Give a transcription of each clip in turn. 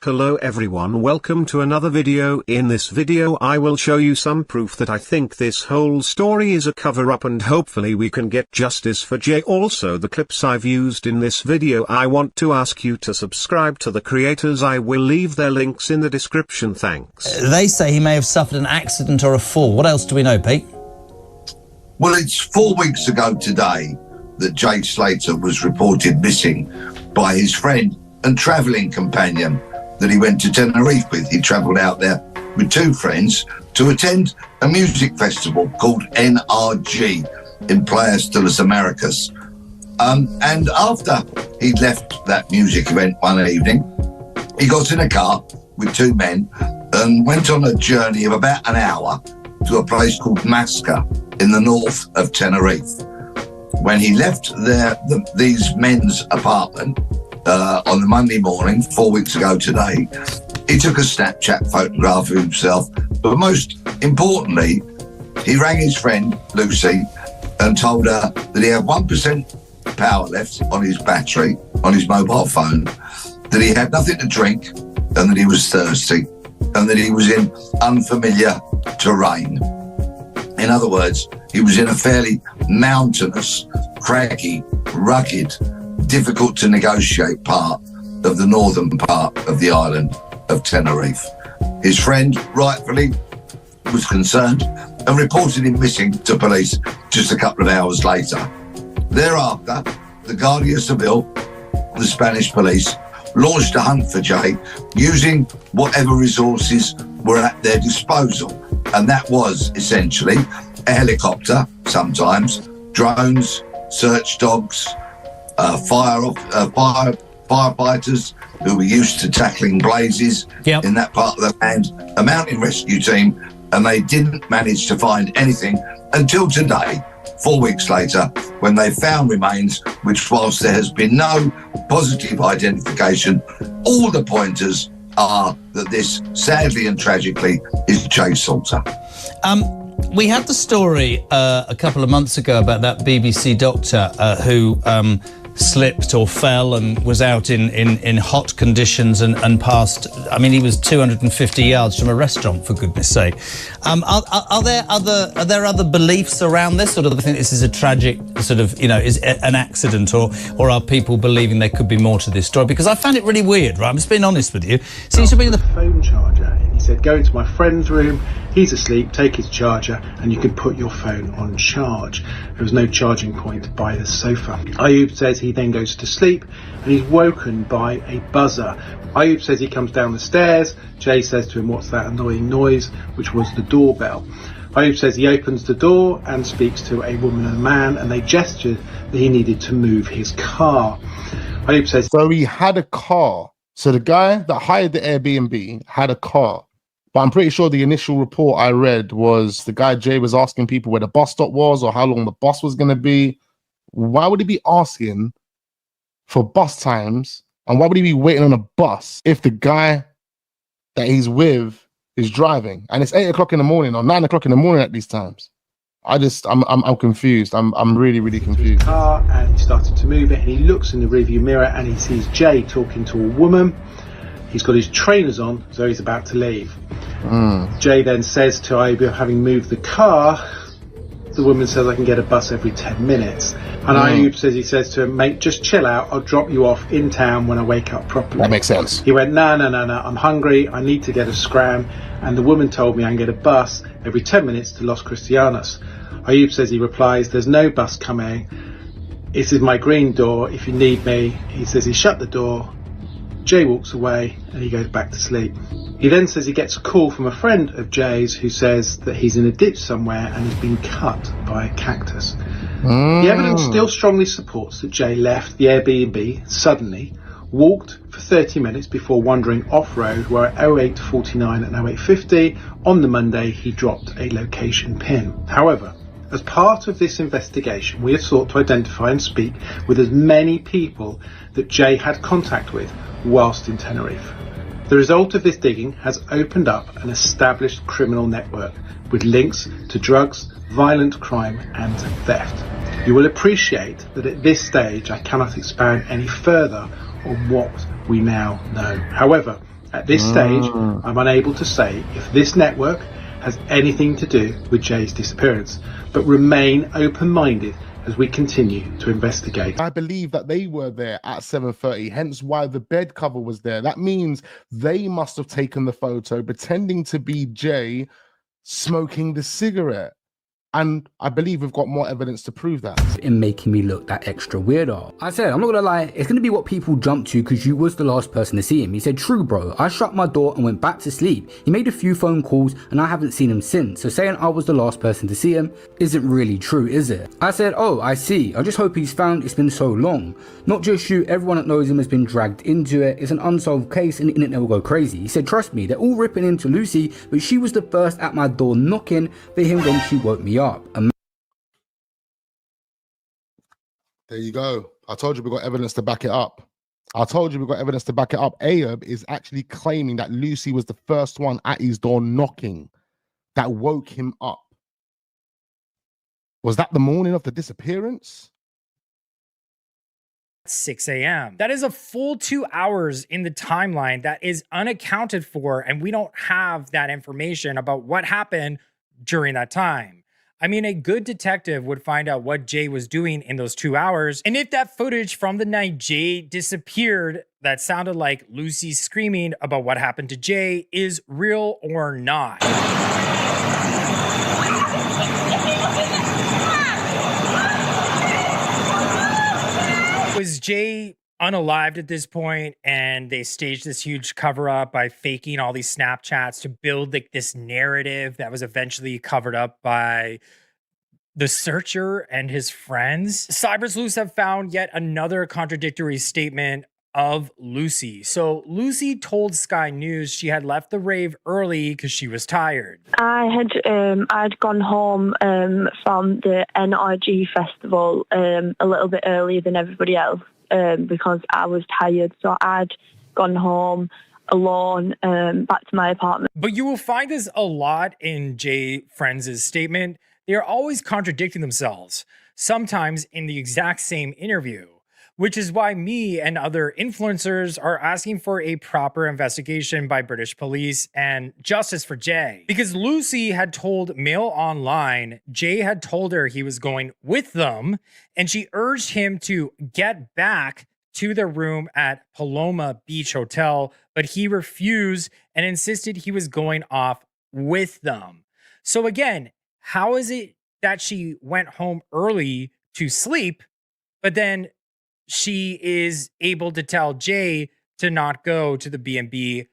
Hello everyone, welcome to another video. In this video I will show you some proof that I think this whole story is a cover-up and hopefully we can get justice for Jay. Also the clips I've used in this video, I want to ask you to subscribe to the creators. I will leave their links in the description. Thanks. They say he may have suffered an accident or a fall. What else do we know, Pete? Well, it's 4 weeks ago today that Jay Slaters was reported missing by his friend and travelling companion that he went to Tenerife with. He travelled out there with two friends to attend a music festival called NRG in Playas de las Americas. And after he'd left that music event one evening, he got in a car with two men and went on a journey of about an hour to a place called Masca in the north of Tenerife. When he left these men's apartment, on the Monday morning, 4 weeks ago today, he took a Snapchat photograph of himself, but most importantly, he rang his friend Lucy and told her that he had 1% power left on his battery, on his mobile phone, that he had nothing to drink and that he was thirsty and that he was in unfamiliar terrain. In other words, he was in a fairly mountainous, craggy, rugged, difficult to negotiate part of the northern part of the island of Tenerife. His friend rightfully was concerned and reported him missing to police just a couple of hours later. Thereafter, the Guardia Civil, the Spanish police, launched a hunt for Jay using whatever resources were at their disposal. And that was essentially a helicopter, sometimes, drones, search dogs, firefighters who were used to tackling blazes in that part of the land, a mountain rescue team, and they didn't manage to find anything until today, 4 weeks later, when they found remains, which, whilst there has been no positive identification, all the pointers are that this, sadly and tragically, is Jay Slaters. We had the story a couple of months ago about that BBC doctor who slipped or fell and was out in hot conditions and passed. I mean, he was 250 yards from a restaurant, for goodness sake. Are there other beliefs around this, or do they think this is a tragic sort of, is an accident, or are people believing there could be more to this story? Because I found it really weird, right? I'm just being honest with you. Seems to be the phone charger. He said, go into my friend's room, he's asleep, take his charger and you can put your phone on charge. There was no charging point by the sofa. Ayub says he then goes to sleep and he's woken by a buzzer. Ayub says he comes down the stairs. Jay says to him, what's that annoying noise? Which was the doorbell. Ayub says he opens the door and speaks to a woman and a man, and they gestured that he needed to move his car. Ayub says, so he had a car. So the guy that hired the Airbnb had a car. But I'm pretty sure the initial report I read was the guy Jay was asking people where the bus stop was or how long the bus was going to be. Why would he be asking for bus times? And why would he be waiting on a bus if the guy that he's with is driving? And it's 8 o'clock in the morning or 9 o'clock in the morning at these times. I'm confused. I'm really, really confused. Car, and he started to move it, and he looks in the rearview mirror and he sees Jay talking to a woman. He's got his trainers on, so he's about to leave. Jay then says to Ayub, having moved the car, the woman says, I can get a bus every 10 minutes. And Ayub says, he says to him, mate, just chill out. I'll drop you off in town when I wake up properly. That makes sense. He went, no, I'm hungry. I need to get a scram. And the woman told me I can get a bus every 10 minutes to Los Cristianos. Ayub says, he replies, there's no bus coming. This is my green door. If you need me. He says he shut the door. Jay walks away and he goes back to sleep. He then says he gets a call from a friend of Jay's who says that he's in a ditch somewhere and he's been cut by a cactus. The evidence still strongly supports that Jay left the Airbnb suddenly, walked for 30 minutes before wandering off-road, where at 08:49 and 08:50 on the Monday he dropped a location pin. However, as part of this investigation, we have sought to identify and speak with as many people that Jay had contact with whilst in Tenerife. The result of this digging has opened up an established criminal network with links to drugs, violent crime and theft. You will appreciate that at this stage I cannot expand any further on what we now know. However, At this stage, I'm unable to say if this network has anything to do with Jay's disappearance, but remain open-minded as we continue to investigate. I believe that they were there at 7:30, hence why the bed cover was there. That means they must have taken the photo pretending to be Jay smoking the cigarette. And I believe we've got more evidence to prove that. In making me look that extra weirdo. I said, I'm not gonna lie, it's gonna be what people jump to because you was the last person to see him. He said, true bro, I shut my door and went back to sleep. He made a few phone calls and I haven't seen him since. So saying I was the last person to see him isn't really true, is it? I said, oh, I see. I just hope he's found. It's been so long. Not just you, everyone that knows him has been dragged into it. It's an unsolved case and the internet will go crazy. He said, trust me, they're all ripping into Lucy, but she was the first at my door knocking for him when she woke me up. There you go. I told you we got evidence to back it up. Ayub is actually claiming that Lucy was the first one at his door knocking that woke him up. Was that the morning of the disappearance? 6 a.m. That is a full 2 hours in the timeline that is unaccounted for, and we don't have that information about what happened during that time. I mean, a good detective would find out what Jay was doing in those 2 hours, and if that footage from the night Jay disappeared that sounded like Lucy screaming about what happened to Jay is real or not. Was Jay unalived at this point and they staged this huge cover up by faking all these Snapchats to build like this narrative that was eventually covered up by the searcher and his friends? Cyber sleuths have found yet another contradictory statement of Lucy. So Lucy told Sky News she had left the rave early because she was tired. I'd gone home from the NRG festival a little bit earlier than everybody else because I was tired. So I'd gone home alone back to my apartment. But you will find this a lot in Jay Friends' statement. They are always contradicting themselves, sometimes in the exact same interview, which is why me and other influencers are asking for a proper investigation by British police and justice for Jay. Because Lucy had told Mail Online Jay had told her he was going with them, and she urged him to get back to their room at Paloma Beach Hotel, but he refused and insisted he was going off with them. So again, how is it that she went home early to sleep, but then she is able to tell Jay to not go to the B&B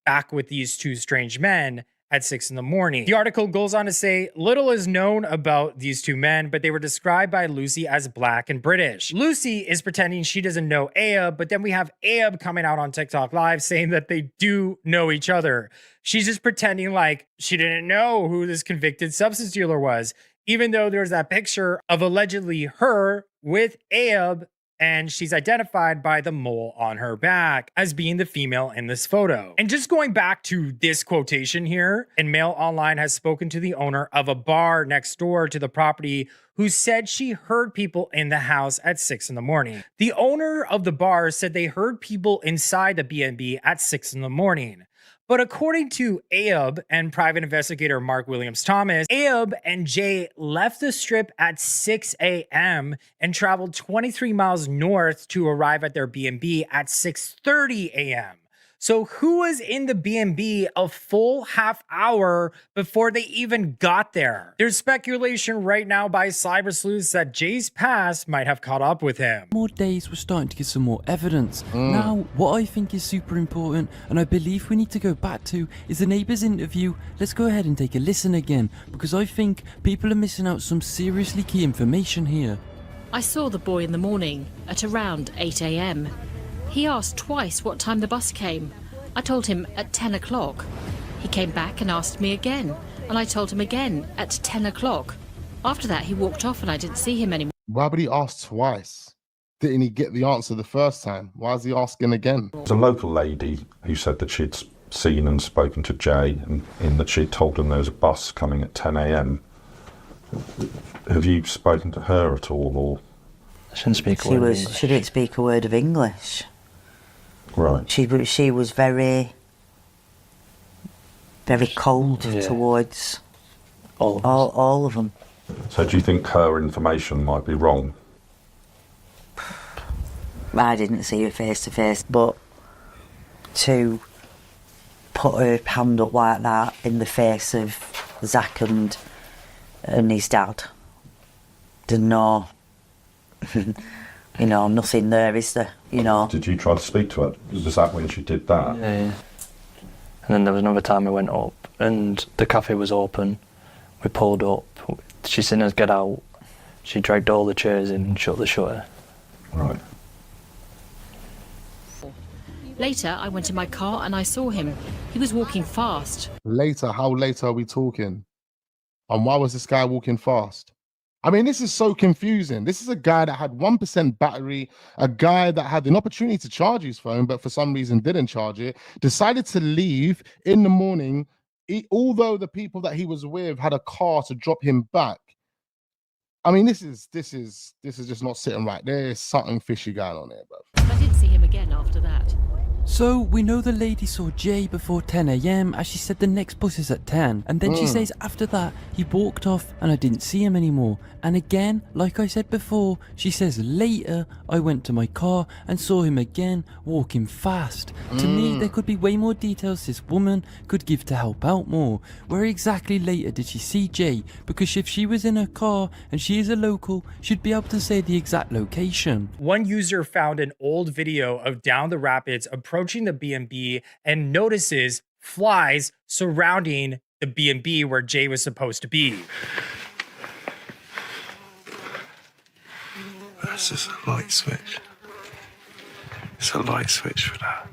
back with these two strange men at 6 in the morning? The article goes on to say, little is known about these two men, but they were described by Lucy as black and British. Lucy is pretending she doesn't know Ayub, but then we have Ayub coming out on TikTok Live saying that they do know each other. She's just pretending like she didn't know who this convicted substance dealer was, even though there's that picture of allegedly her with Ayub, and she's identified by the mole on her back as being the female in this photo. And just going back to this quotation here, and Mail Online has spoken to the owner of a bar next door to the property who said she heard people in the house at 6 in the morning. The owner of the bar said they heard people inside the B&B at 6 in the morning. But according to Ayub and private investigator Mark Williams-Thomas, Ayub and Jay left the strip at 6 a.m. and traveled 23 miles north to arrive at their B&B at 6:30 a.m. So who was in the B&B a full half hour before they even got there? There's speculation right now by cyber sleuths that Jay's past might have caught up with him. More days, we're starting to get some more evidence. Now, what I think is super important, and I believe we need to go back to, is the neighbour's interview. Let's go ahead and take a listen again, because I think people are missing out some seriously key information here. I saw the boy in the morning at around 8 a.m. He asked twice what time the bus came. I told him at 10 o'clock. He came back and asked me again, and I told him again at 10 o'clock. After that, he walked off and I didn't see him anymore. Why would he ask twice? Didn't he get the answer the first time? Why is he asking again? There's a local lady who said that she'd seen and spoken to Jay, and in that she'd told him there was a bus coming at 10 a.m. Have you spoken to her at all, or? She didn't speak a word of English. Right. She was very, very cold towards all of them. So do you think her information might be wrong? I didn't see her face to face, but to put her hand up like that in the face of Zach and his dad, there's no, nothing there, is there? Did you try to speak to her? Was that when she did that? Yeah. And then there was another time I went up and the cafe was open. We pulled up. She seen us get out. She dragged all the chairs in and shut the shutter. Right. Later, I went in my car and I saw him. He was walking fast. Later, how late are we talking? And why was this guy walking fast? I mean, this is so confusing. This is a guy that had 1% battery, a guy that had an opportunity to charge his phone, but for some reason didn't charge it, decided to leave in the morning, although the people that he was with had a car to drop him back. I mean, this is just not sitting right. There's something fishy going on here, bro. I didn't see him again after that. So, we know the lady saw Jay before 10 AM, as she said the next bus is at 10. And then she says after that, he walked off and I didn't see him anymore. And again, like I said before, she says later, I went to my car and saw him again, walking fast. To me, there could be way more details this woman could give to help out more. Where exactly later did she see Jay? Because if she was in her car and she is a local, she'd be able to say the exact location. One user found an old video of Down the Rapids approaching the B&B and notices flies surrounding the B&B where Jay was supposed to be. That's just a light switch. It's a light switch for that.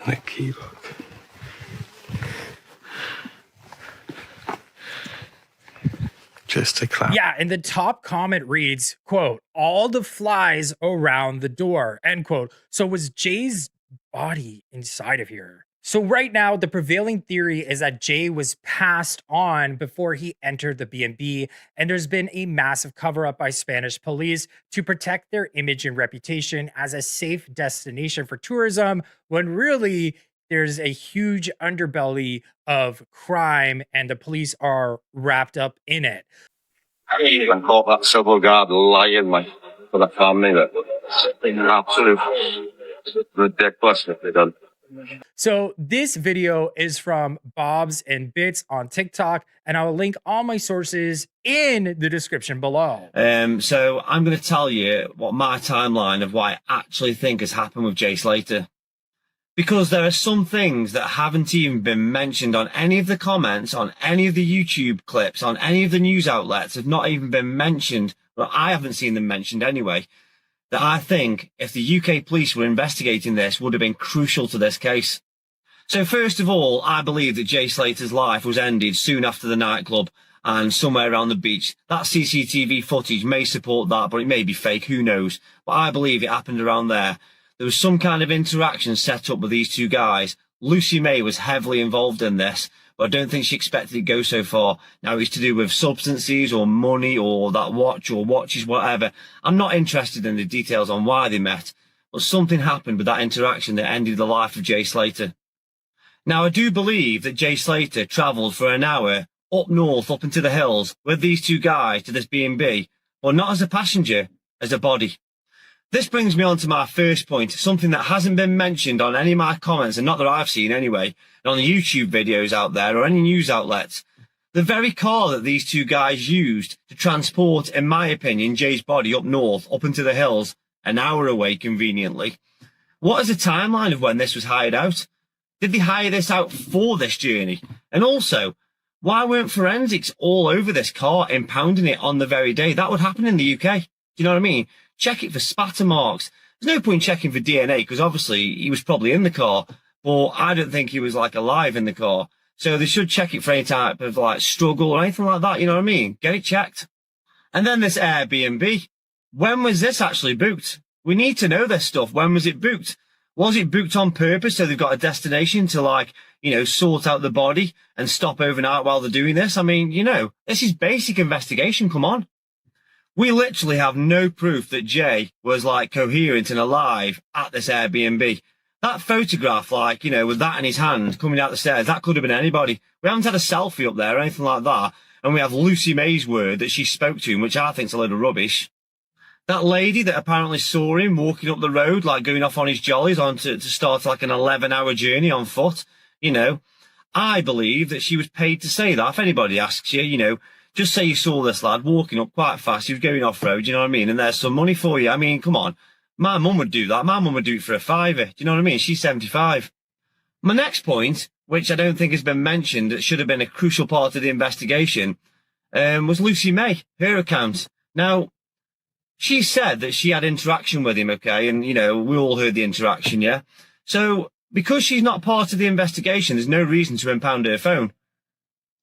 And a key lock. Just to clap. Yeah, and the top comment reads, quote, all the flies around the door, end quote. So was Jay's body inside of here? So right now, the prevailing theory is that Jay was passed on before he entered the B&B, and there's been a massive cover-up by Spanish police to protect their image and reputation as a safe destination for tourism, when really there's a huge underbelly of crime and the police are wrapped up in it. I even caught that civil guard lying, mate, for the family. That's absolute ridiculous what they done. So this video is from Bobs and Bits on TikTok, and I will link all my sources in the description below. So I'm going to tell you what my timeline of what I actually think has happened with Jay Slater. Because there are some things that haven't even been mentioned on any of the comments, on any of the YouTube clips, on any of the news outlets, have not even been mentioned. Well, I haven't seen them mentioned anyway. That I think, if the UK police were investigating this, would have been crucial to this case. So first of all, I believe that Jay Slater's life was ended soon after the nightclub and somewhere around the beach. That CCTV footage may support that, but it may be fake, who knows. But I believe it happened around there. There was some kind of interaction set up with these two guys. Lucy May was heavily involved in this, but I don't think she expected it to go so far. Now it's to do with substances or money or that watch or watches, whatever. I'm not interested in the details on why they met, but something happened with that interaction that ended the life of Jay Slater. Now I do believe that Jay Slater travelled for an hour up north, up into the hills with these two guys to this B&B, but not as a passenger, as a body. This brings me on to my first point, something that hasn't been mentioned on any of my comments, and not that I've seen anyway, and on the YouTube videos out there or any news outlets. The very car that these two guys used to transport, in my opinion, Jay's body up north, up into the hills, an hour away conveniently. What is the timeline of when this was hired out? Did they hire this out for this journey? And also, why weren't forensics all over this car, impounding it on the very day? That would happen in the UK. Do you know what I mean? Check it for spatter marks. There's no point checking for DNA because obviously he was probably in the car, but I don't think he was like alive in the car. So they should check it for any type of like struggle or anything like that. You know what I mean? Get it checked. And then this Airbnb. When was this actually booked? We need to know this stuff. When was it booked? Was it booked on purpose so they've got a destination to like, you know, sort out the body and stop overnight while they're doing this? I mean, you know, this is basic investigation. Come on. We literally have no proof that Jay was like coherent and alive at this Airbnb. That photograph, like, you know, with that in his hand coming out the stairs, that could have been anybody. We haven't had a selfie up there or anything like that. And we have Lucy May's word that she spoke to him, which I think's a load of rubbish. That lady that apparently saw him walking up the road, like going off on his jollies on to start like an 11-hour journey on foot, you know, I believe that she was paid to say that. If anybody asks you, you know, just say you saw this lad walking up quite fast, he was going off-road, you know what I mean? And there's some money for you. I mean, come on. My mum would do that. My mum would do it for a fiver. Do you know what I mean? She's 75. My next point, which I don't think has been mentioned, that should have been a crucial part of the investigation, was Lucy May, her account. Now, she said that she had interaction with him, okay? And, you know, we all heard the interaction, yeah? So, because she's not part of the investigation, there's no reason to impound her phone.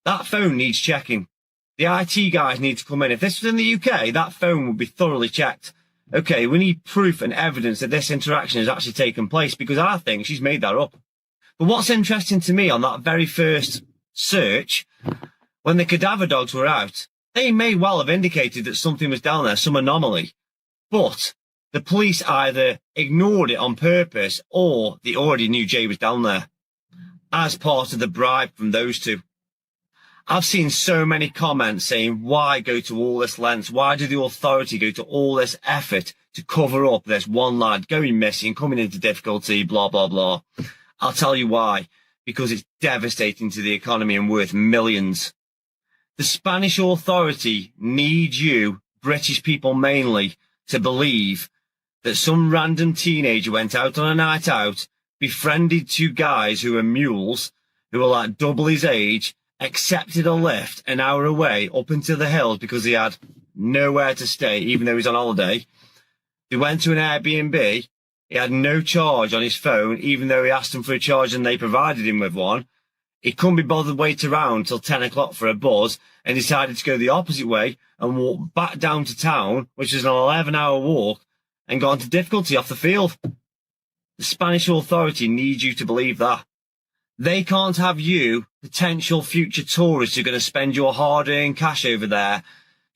That phone needs checking. The IT guys need to come in. If this was in the UK, that phone would be thoroughly checked. Okay, we need proof and evidence that this interaction has actually taken place, because I think she's made that up. But what's interesting to me on that very first search, when the cadaver dogs were out, they may well have indicated that something was down there, some anomaly. But the police either ignored it on purpose or they already knew Jay was down there as part of the bribe from those two. I've seen so many comments saying, why go to all this lengths? Why did the authority go to all this effort to cover up this one lad going missing, coming into difficulty, blah, blah, blah. I'll tell you why. Because it's devastating to the economy and worth millions. The Spanish authority need you, British people mainly, to believe that some random teenager went out on a night out, befriended two guys who were mules, who were like double his age, accepted a lift an hour away up into the hills because he had nowhere to stay, even though he's on holiday. They went to an Airbnb. He had no charge on his phone, even though he asked them for a charge and they provided him with one. He couldn't be bothered wait around till 10 o'clock for a buzz and decided to go the opposite way and walk back down to town, which is an 11-hour walk, and got into difficulty off the field. The Spanish authority needs you to believe that. They can't have you, potential future tourists who are going to spend your hard-earned cash over there,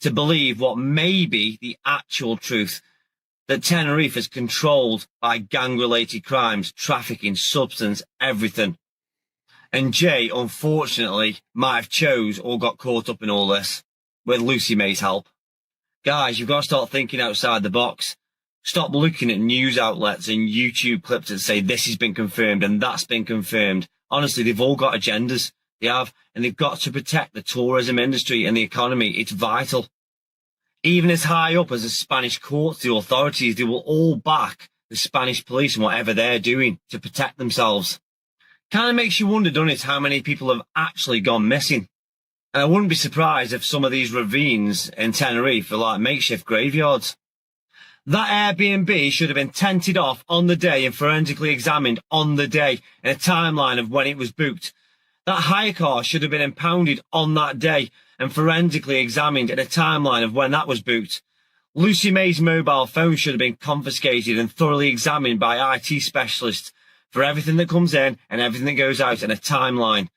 to believe what may be the actual truth, that Tenerife is controlled by gang-related crimes, trafficking, substance, everything. And Jay, unfortunately, might have chose or got caught up in all this, with Lucy May's help. Guys, you've got to start thinking outside the box. Stop looking at news outlets and YouTube clips that say this has been confirmed and that's been confirmed. Honestly, they've all got agendas. They have, and they've got to protect the tourism industry and the economy. It's vital. Even as high up as the Spanish courts, the authorities, they will all back the Spanish police and whatever they're doing to protect themselves. Kind of makes you wonder, doesn't it, how many people have actually gone missing? And I wouldn't be surprised if some of these ravines in Tenerife are like makeshift graveyards. That Airbnb should have been tented off on the day and forensically examined on the day in a timeline of when it was booked. That hire car should have been impounded on that day and forensically examined in a timeline of when that was booked. Lucy May's mobile phone should have been confiscated and thoroughly examined by IT specialists for everything that comes in and everything that goes out in a timeline.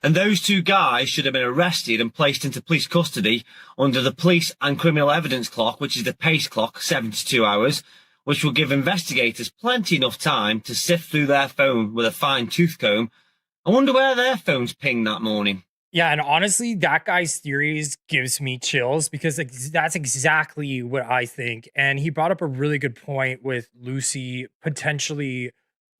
And those two guys should have been arrested and placed into police custody under the police and criminal evidence clock, which is the PACE clock, 72 hours, which will give investigators plenty enough time to sift through their phone with a fine tooth comb. I wonder where their phones pinged that morning. Yeah, and honestly, that guy's theories gives me chills because that's exactly what I think. And he brought up a really good point with Lucy potentially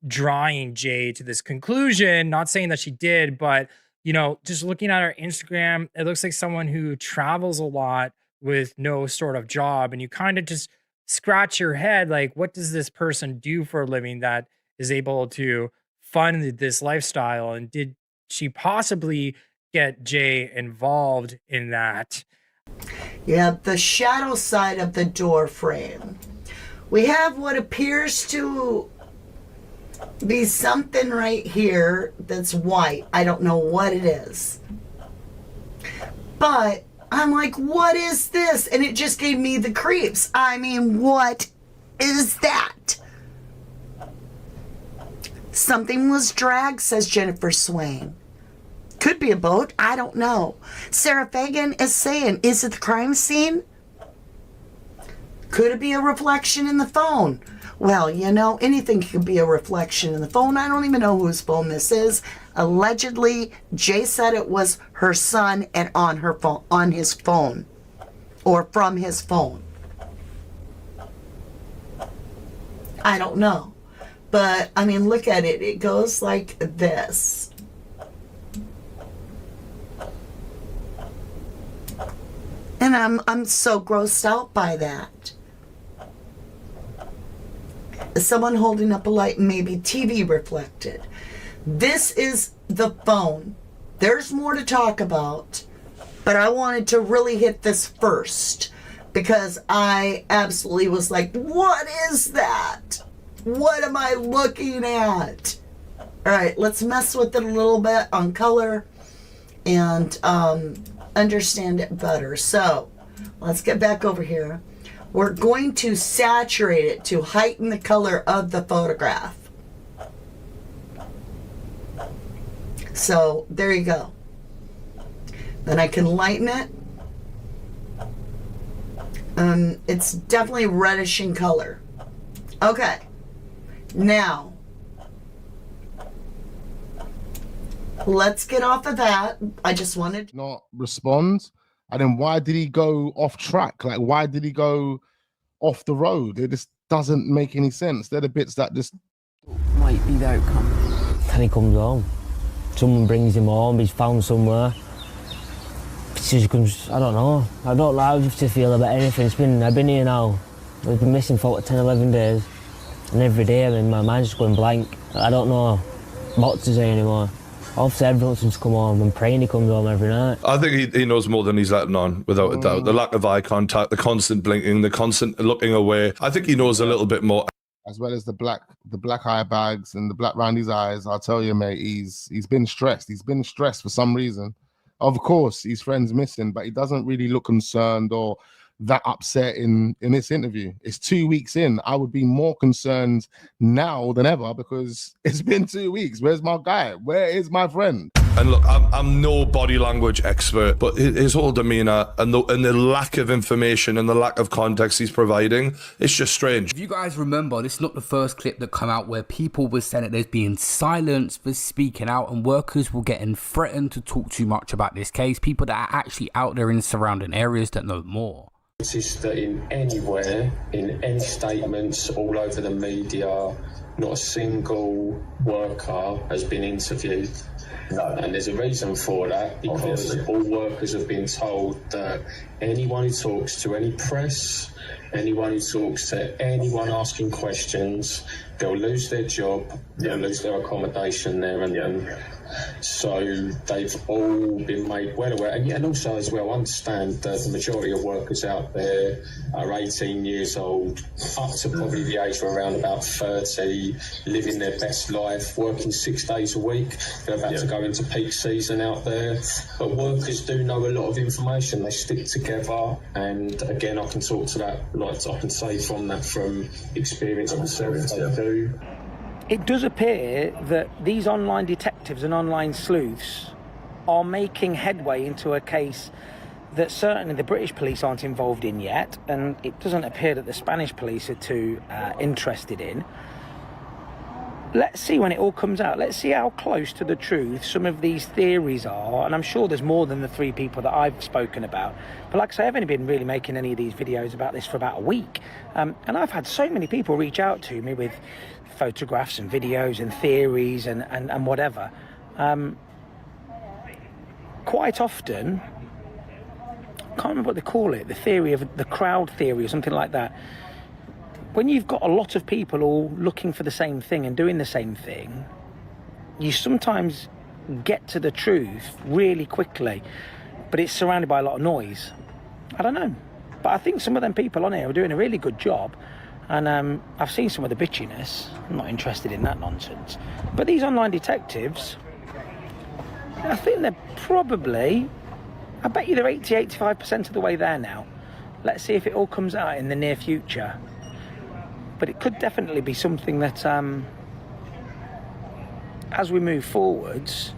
drawing Jay to this conclusion. Not saying that she did, but you know, just looking at her Instagram, it looks like someone who travels a lot with no sort of job. And you kind of just scratch your head, like, what does this person do for a living that is able to fund this lifestyle? And did she possibly get Jay involved in that? Yeah, the shadow side of the door frame. We have what appears to be something right here that's white. I don't know what it is. But I'm like, what is this? And it just gave me the creeps. I mean, what is that? Something was dragged, says Jennifer Swain. Could be a boat. I don't know. Sarah Fagan is saying, is it the crime scene? Could it be a reflection in the phone? Well, you know, anything could be a reflection in the phone. I don't even know whose phone this is. Allegedly, Jay said it was her son and on her phone, on his phone, or from his phone. I don't know. But, I mean, look at it. It goes like this. And I'm so grossed out by that. Someone holding up a light, maybe TV reflected. This is the phone. There's more to talk about, but I wanted to really hit this first because I absolutely was like, what is that? What am I looking at? All right, let's mess with it a little bit on color and understand it better. So let's get back over here. We're going to saturate it to heighten the color of the photograph. So there you go. Then I can lighten it. It's definitely reddish in color. Okay. Now, let's get off of that. I just wanted to not respond. And then why did he go off track? Like, why did he go off the road? It just doesn't make any sense. They're the bits that just might be the outcome. And he comes home. Someone brings him home. He's found somewhere. Just comes, I don't know. I don't know how to feel about anything. I've been here now. I've been missing for 10, 11 days. And every day, I mean, my mind's just going blank. I don't know what to say anymore. Obviously, everyone wants to come home. I'm praying he comes home every night. I think he knows more than he's letting on, without a doubt. The lack of eye contact, the constant blinking, the constant looking away. I think he knows a little bit more. As well as the black eye bags and the black round his eyes. I'll tell you, mate, he's been stressed. He's been stressed for some reason. Of course, his friend's missing, but he doesn't really look concerned or that upset in this interview. It's 2 weeks in. I would be more concerned now than ever because it's been 2 weeks. Where's my guy? Where is my friend? And look, I'm no body language expert, but his whole demeanour and the lack of information and the lack of context he's providing, it's just strange. If you guys remember, this is not the first clip that come out where people were saying that there's being silence for speaking out and workers were getting threatened to talk too much about this case. People that are actually out there in surrounding areas that know more. Noticed that anywhere, in any statements all over the media, not a single worker has been interviewed. No. And there's a reason for that, because all workers have been told that anyone who talks to any press, anyone who talks to anyone asking questions, they'll lose their job, they'll lose their accommodation there, and so they've all been made well aware. And also as well, understand that the majority of workers out there are 18 years old, up to probably the age of around about 30, living their best life, working 6 days a week. They're about to go into peak season out there. But workers do know a lot of information. They stick together. And again, I can talk to that, like I can say from experience myself, they do. It does appear that these online detectives and online sleuths are making headway into a case that certainly the British police aren't involved in yet, and it doesn't appear that the Spanish police are too interested in. Let's see when it all comes out. Let's see how close to the truth some of these theories are, and I'm sure there's more than the 3 people that I've spoken about. But like I say, I've only been really making any of these videos about this for about a week, and I've had so many people reach out to me with photographs and videos and theories and whatever. Quite often, I can't remember what they call it, the theory of the crowd theory or something like that. When you've got a lot of people all looking for the same thing and doing the same thing, you sometimes get to the truth really quickly, but it's surrounded by a lot of noise. I don't know, but I think some of them people on here are doing a really good job. And I've seen some of the bitchiness. I'm not interested in that nonsense. But these online detectives, I think they're probably, I bet you they're 80-85% of the way there now. Let's see if it all comes out in the near future. But it could definitely be something that, as we move forwards,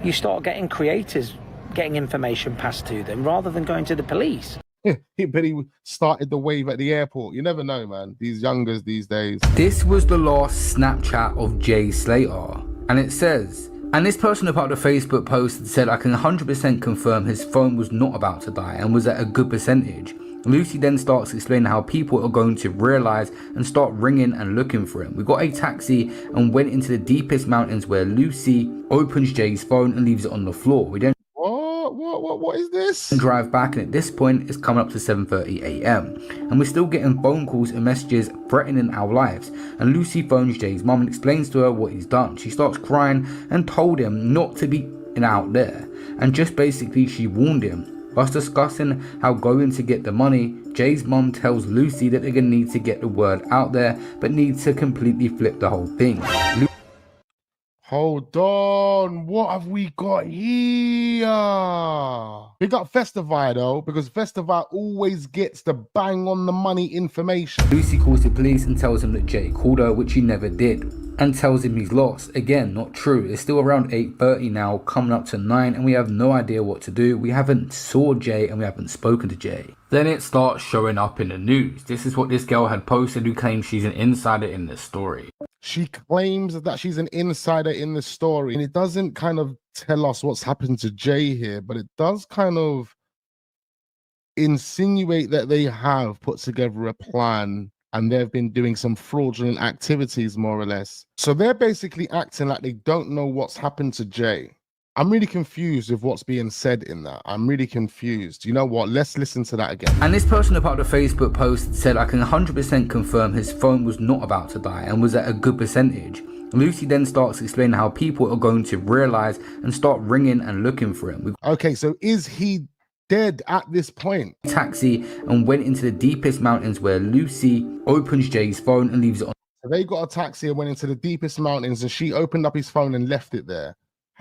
you start getting creators getting information passed to them rather than going to the police. but he started the wave at the airport. You never know, man. These youngers these days. This was the last Snapchat of Jay Slater, and it says, and this person about the Facebook post said, I can 100% confirm his phone was not about to die and was at a good percentage. Lucy then starts explaining how people are going to realise and start ringing and looking for him. We got a taxi and went into the deepest mountains where Lucy opens Jay's phone and leaves it on the floor. We then what is this? Drive back, and at this point it's coming up to 7:30 a.m. and we're still getting phone calls and messages threatening our lives. And Lucy phones Jay's mum and explains to her what he's done. She starts crying and told him not to be out there, and just basically she warned him. Whilst discussing how going to get the money, Jay's mum tells Lucy that they're going to need to get the word out there, but need to completely flip the whole thing. Hold on, what have we got here? Big up Festival though, because Festival always gets the bang on the money information. Lucy calls the police and tells him that Jay called her, which he never did, and tells him he's lost. Again, not true. It's still around 8:30 now, coming up to 9, and we have no idea what to do. We haven't saw Jay and we haven't spoken to Jay. Then it starts showing up in the news. This is what this girl had posted, who claims she's an insider in this story. She claims that she's an insider in the story, and it doesn't kind of tell us what's happened to Jay here, but it does kind of insinuate that they have put together a plan and they've been doing some fraudulent activities, more or less. So they're basically acting like they don't know what's happened to Jay. I'm really confused with what's being said in that. I'm really confused. You know what? Let's listen to that again. And this person about the Facebook post said, I can 100% confirm his phone was not about to die and was at a good percentage. Lucy then starts explaining how people are going to realise and start ringing and looking for him. Okay, so is he dead at this point? Taxi and went into the deepest mountains where Lucy opens Jay's phone and leaves it on. So they got a taxi and went into the deepest mountains, and she opened up his phone and left it there.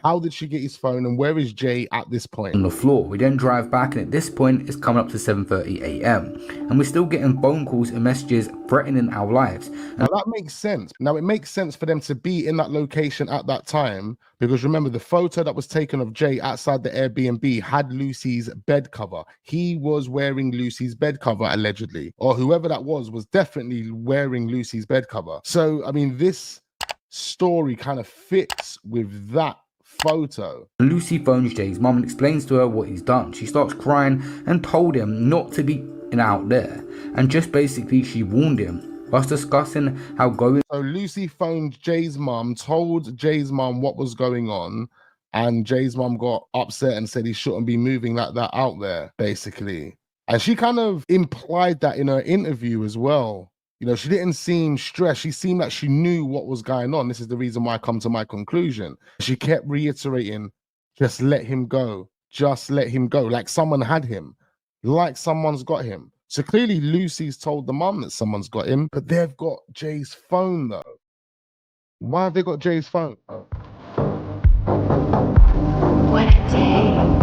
How did she get his phone, and where is Jay at this point? On the floor. We then drive back, and at this point it's coming up to 7:30 a.m. and we're still getting phone calls and messages threatening our lives. Now that makes sense. Now it makes sense for them to be in that location at that time, because remember the photo that was taken of Jay outside the Airbnb had Lucy's bed cover. He was wearing Lucy's bed cover allegedly, or whoever that was definitely wearing Lucy's bed cover. So I mean, this story kind of fits with that photo. Lucy phones Jay's mum and explains to her what he's done. She starts crying and told him not to be out there, and just basically she warned him. Whilst discussing how going. So Lucy phoned Jay's mum, told Jay's mum what was going on, and Jay's mum got upset and said he shouldn't be moving like that out there, basically. And she kind of implied that in her interview as well. You know, she didn't seem stressed. She seemed like she knew what was going on. This is the reason why I come to my conclusion. She kept reiterating, just let him go. Just let him go. Like someone had him. Like someone's got him. So clearly Lucy's told the mum that someone's got him, but they've got Jay's phone though. Why have they got Jay's phone? What a day.